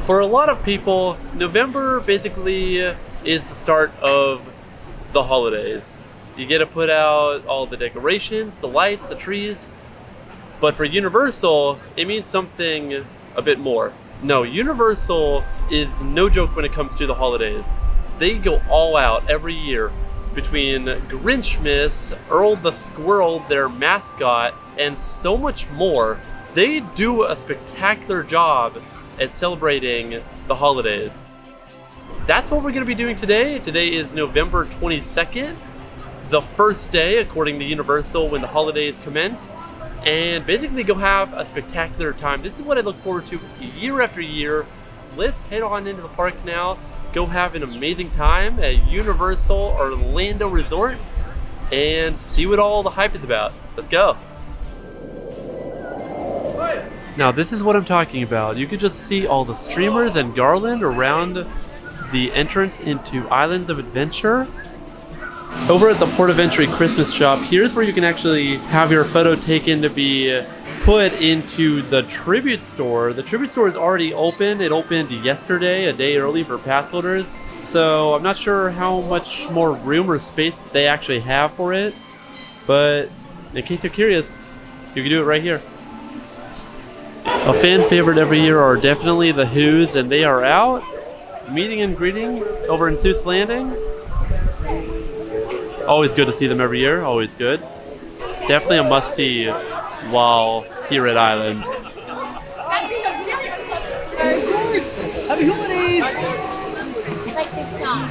For a lot of people, November basically is the start of the holidays. You get to put out all the decorations, the lights, the trees. But for Universal, it means something a bit more. No, Universal is no joke when it comes to the holidays. They go all out every year between Grinchmas, Earl the Squirrel, their mascot, and so much more. They do a spectacular job at celebrating the holidays. That's what we're going to be doing today. Today is November 22nd, the first day, according to Universal, when the holidays commence. And basically go have a spectacular time. This is what I look forward to year after year. Let's head on into the park now. Go have an amazing time at Universal Orlando Resort and see what all the hype is about. Let's go. Now this is what I'm talking about. You can just see all the streamers and garland around the entrance into Islands of Adventure. Over at the Port of Entry Christmas shop, here's where you can actually have your photo taken to be put into the tribute store. The tribute store is already open. It opened yesterday, a day early for pass holders. So I'm not sure how much more room or space they actually have for it. But in case you're curious, you can do it right here. A fan favorite every year are definitely the Who's, and they are out meeting and greeting over in Seuss Landing. Always good to see them every year, always good. Definitely a must-see while here at Islands. Of course! Happy holidays! I like this song.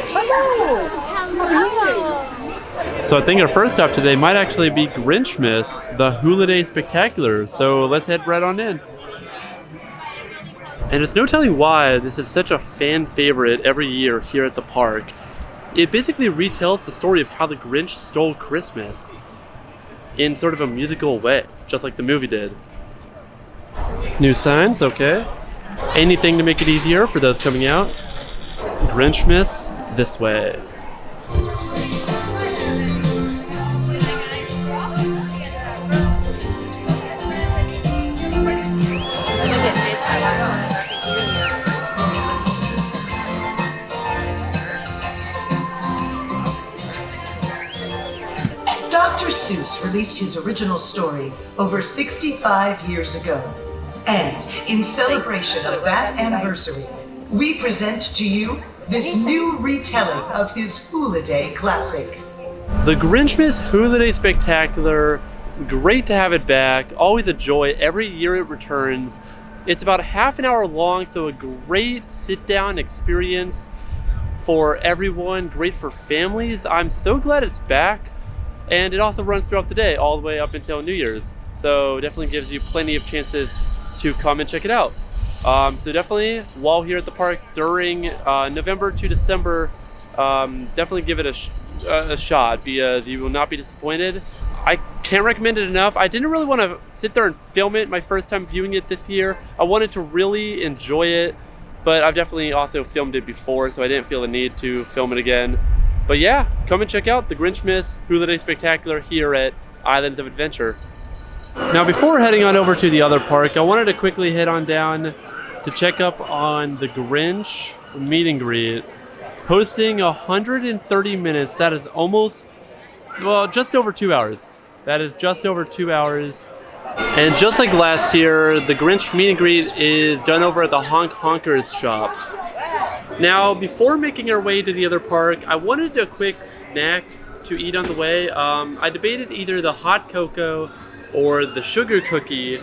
Hello! Hello! So I think our first stop today might actually be Grinchmas, Who-liday Spectacular. So let's head right on in. And it's no telling why this is such a fan favorite every year here at the park. It basically retells the story of how the Grinch stole Christmas in sort of a musical way, just like the movie did. New signs, okay. Anything to make it easier for those coming out. Grinchmas this way. Dr. Seuss released his original story over 65 years ago. And in celebration of that anniversary, we present to you this new retelling of his Who-liday classic. The Grinchmas Who-liday Spectacular, great to have it back. Always a joy every year it returns. It's about half an hour long, so a great sit-down experience for everyone, great for families. I'm so glad it's back. And it also runs throughout the day, all the way up until New Year's. So definitely gives you plenty of chances to come and check it out. So definitely, while here at the park during November to December, definitely give it a shot, because you will not be disappointed. I can't recommend it enough. I didn't really want to sit there and film it my first time viewing it this year. I wanted to really enjoy it, but I've definitely also filmed it before, so I didn't feel the need to film it again. But yeah, come and check out the Grinchmas Who-liday Spectacular here at Islands of Adventure. Now before heading on over to the other park, I wanted to quickly head on down to check up on the Grinch meet and greet. Hosting 130 minutes, that is almost, well, just over 2 hours. That is just over 2 hours. And just like last year, the Grinch meet and greet is done over at the Honk Honkers shop. Now, before making our way to the other park, I wanted a quick snack to eat on the way. I debated either the hot cocoa or the sugar cookie,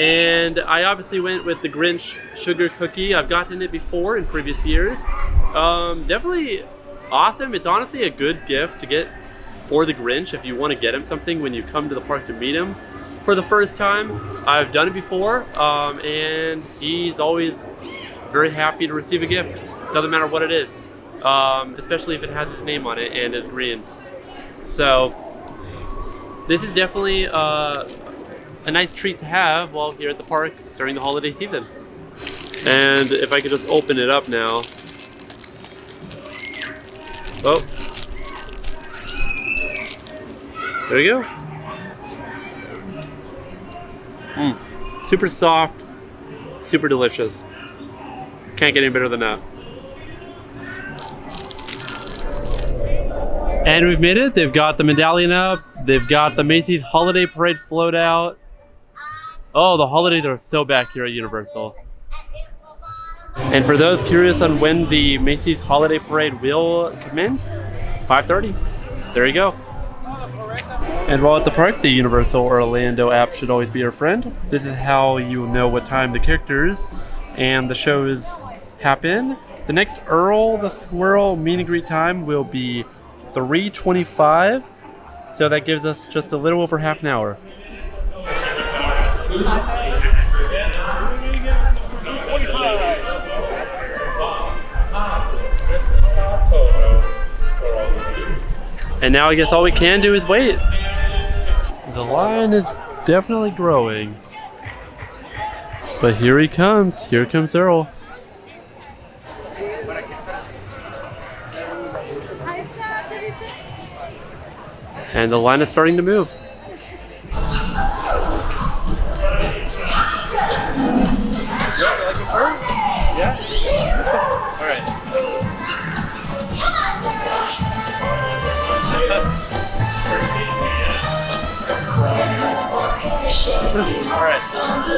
and I obviously went with the Grinch sugar cookie. I've gotten it before in previous years. Definitely awesome. It's honestly a good gift to get for the Grinch if you want to get him something when you come to the park to meet him for the first time. I've done it before, and he's always very happy to receive a gift. Doesn't matter what it is, especially if it has his name on it and is green. So this is definitely a nice treat to have while here at the park during the holiday season. And if I could just open it up now. Oh, there we go. Super soft, super delicious. Can't get any better than that. And we've made it. They've got the medallion up. They've got the Macy's Holiday Parade float out. Oh, the holidays are so back here at Universal. And for those curious on when the Macy's Holiday Parade will commence, 5:30. There you go. And while at the park, the Universal Orlando app should always be your friend. This is how you know what time the characters and the shows happen. The next Earl the Squirrel meet and greet time will be 3:25, so that gives us just a little over half an hour. And now I guess all we can do is wait. The line is definitely growing. But here he comes. Here comes Earl. And the line is starting to move. Yeah? All right. All right.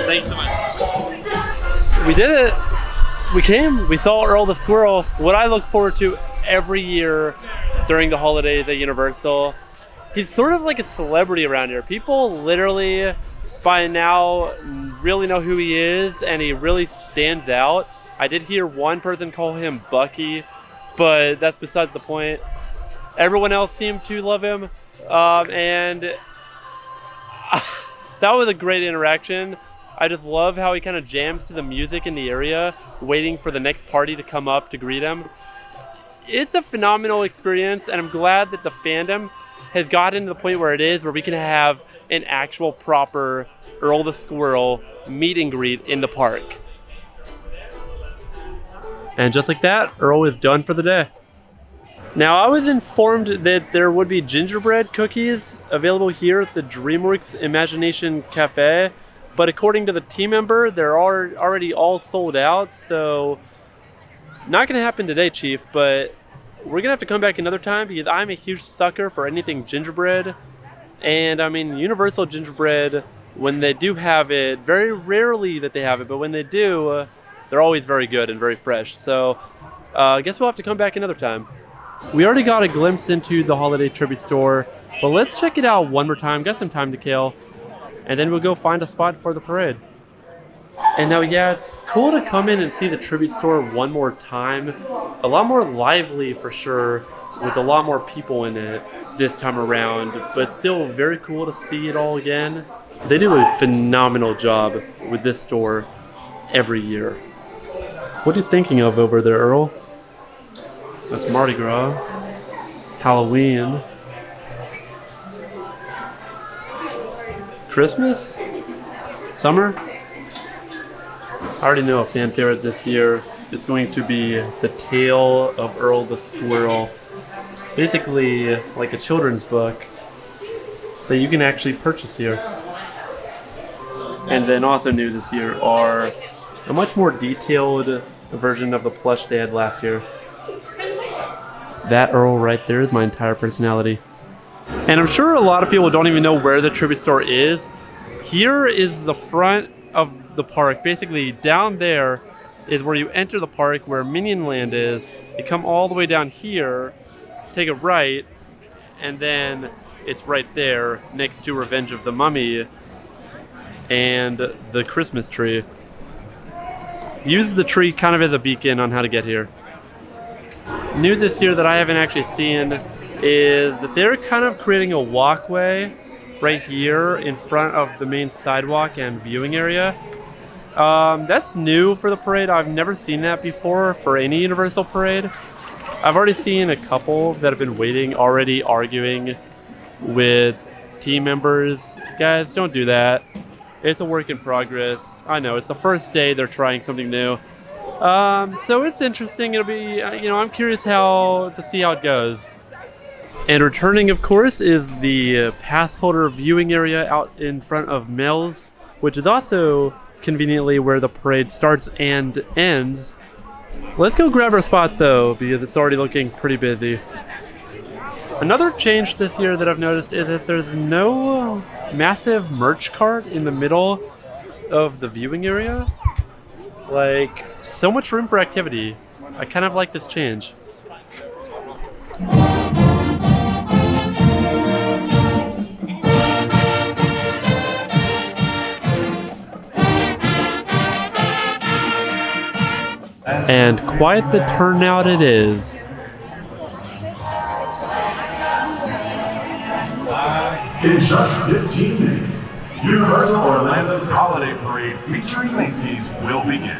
Thank you so much. We did it. We came. We saw Earl the Squirrel. What I look forward to every year during the holidays at Universal. He's sort of like a celebrity around here. People literally by now really know who he is, and he really stands out. I did hear one person call him Bucky, but that's besides the point. Everyone else seemed to love him, and that was a great interaction. I just love how he kind of jams to the music in the area, waiting for the next party to come up to greet him. It's a phenomenal experience, and I'm glad that the fandom has gotten to the point where it is, where we can have an actual proper Earl the Squirrel meet and greet in the park. And just like that, Earl is done for the day. Now, I was informed that there would be gingerbread cookies available here at the DreamWorks Imagination Cafe, but according to the team member, they're already all sold out, so not gonna happen today, Chief, but we're gonna have to come back another time because I'm a huge sucker for anything gingerbread. And I mean, Universal gingerbread, when they do have it, very rarely that they have it, but when they do, they're always very good and very fresh. So I guess we'll have to come back another time. We already got a glimpse into the holiday tribute store, but let's check it out one more time, got some time to kill, and then we'll go find a spot for the parade. And now, yeah, it's cool to come in and see the tribute store one more time. A lot more lively for sure, with a lot more people in it this time around, but still very cool to see it all again. They do a phenomenal job with this store every year. What are you thinking of over there, Earl? That's Mardi Gras, Halloween, Christmas, summer. I already know a fan favorite this year is going to be The Tale of Earl the Squirrel. Basically like a children's book that you can actually purchase here. And then also new this year are a much more detailed version of the plush they had last year. That Earl right there is my entire personality. And I'm sure a lot of people don't even know where the tribute store is. Here is the front of the park. Basically down there is where you enter the park, where Minion Land is. You come all the way down here, take a right, and then it's right there next to Revenge of the Mummy and the Christmas tree. Use the tree kind of as a beacon on how to get here. New this year that I haven't actually seen is that they're kind of creating a walkway right here in front of the main sidewalk and viewing area. That's new for the parade. I've never seen that before for any Universal parade. I've already seen a couple that have been waiting, already arguing with team members. Guys, don't do that. It's a work in progress. I know, it's the first day they're trying something new. So it's interesting. It'll be, I'm curious to see how it goes. And returning, of course, is the pass holder viewing area out in front of Mel's, which is also conveniently where the parade starts and ends. Let's go grab our spot though, because it's already looking pretty busy. Another change this year that I've noticed is that there's no massive merch cart in the middle of the viewing area. Like, so much room for activity. I kind of like this change. And quite the turnout it is. In just 15 minutes, Universal Orlando's Holiday Parade featuring Macy's will begin.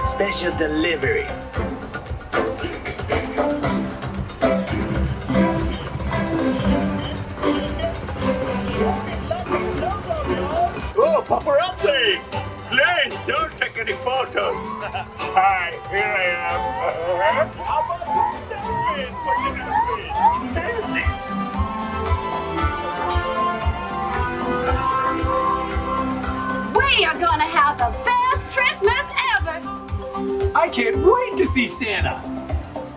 Special delivery. Oh, paparazzi! Please don't take any photos. Hi, here I am. How about some selfies for dinner, please? Business. We are gonna have the best Christmas ever! I can't wait to see Santa.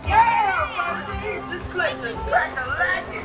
Yeah, baby! This place is crack-a-lackin'.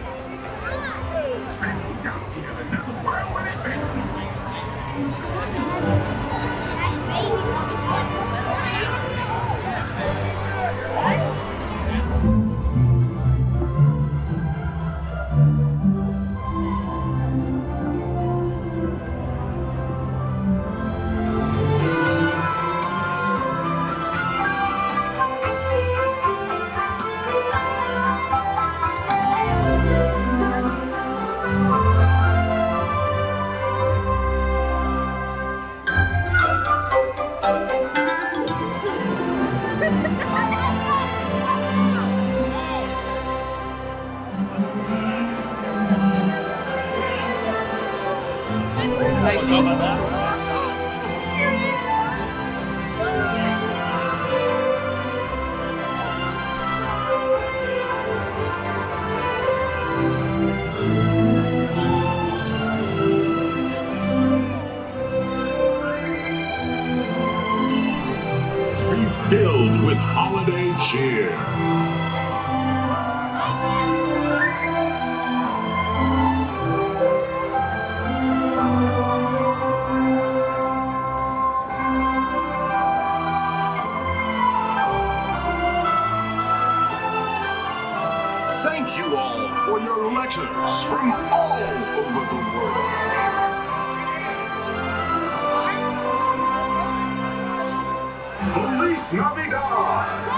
Filled with holiday cheer. for your letters from all over the world. Feliz Navidad!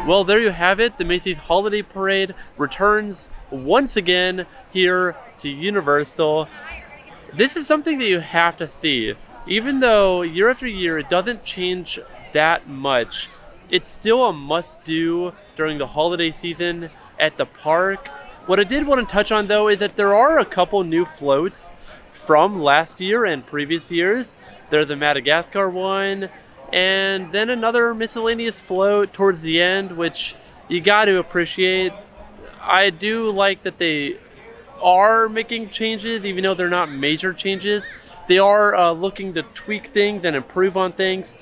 Well, there you have it. The Macy's Holiday Parade returns once again here to Universal. This is something that you have to see. Even though year after year it doesn't change that much, it's still a must-do during the holiday season at the park. What I did want to touch on, though, is that there are a couple new floats from last year and previous years. There's a Madagascar one, and then another miscellaneous float towards the end, which you got to appreciate. I do like that they are making changes, even though they're not major changes. They are looking to tweak things and improve on things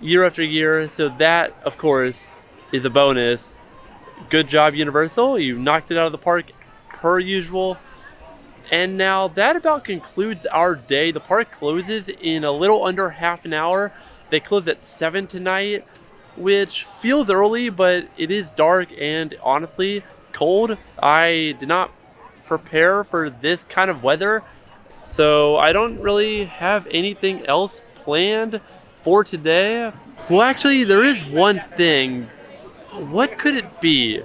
year after year, so that, of course, is a bonus. Good job, Universal. You knocked it out of the park per usual. And now that about concludes our day. The park closes in a little under half an hour. They close at 7 tonight, which feels early, but it is dark and honestly cold. I did not prepare for this kind of weather, so I don't really have anything else planned for today. Well, actually, there is one thing. What could it be?